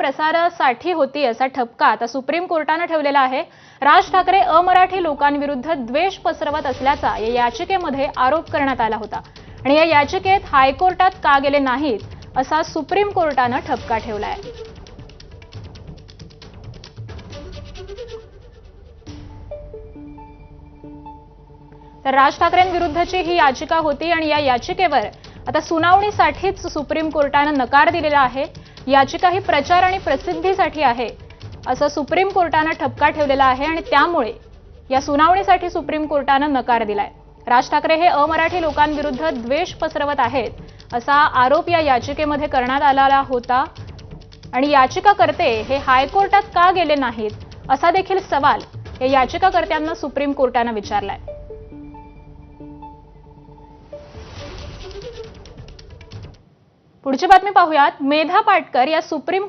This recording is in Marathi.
प्रसारासाठी होती असा ठपका आता सुप्रीम कोर्टाने ठेवलेला आहे। राज ठाकरे अमराठी लोकांविरुद्ध द्वेष पसरवत असल्याचा या याचिकेमध्ये आरोप करण्यात आला होता आणि या याचिकेत हायकोर्टात का गेले नाहीत असा सुप्रीम कोर्टाने ठपका ठेवलाय। तर राज ठाकरेंविरुद्धची ही याचिका होती आणि या याचिकेवर आता सुनावणीसाठीच सुप्रीम कोर्टाने नकार दिलेला आहे। याचिका ही प्रचार आणि प्रसिद्धीसाठी आहे असं सुप्रीम कोर्टाने ठपका ठेवलेला आहे आणि त्यामुळे या सुनावणीसाठी सुप्रीम कोर्टाने नकार दिलाय। राज ठाकरे हे अमराठी लोकांविरुद्ध द्वेष पसरवत आहेत असा आरोप या याचिकेमध्ये करण्यात आलेला होता आणि याचिकाकर्ते हे हायकोर्टात का गेले नाहीत असा देखील सवाल या याचिकाकर्त्यांना सुप्रीम कोर्टाने विचारलाय। पुढची बातमी पाहूयात। मेधा पाटकर या सुप्रीम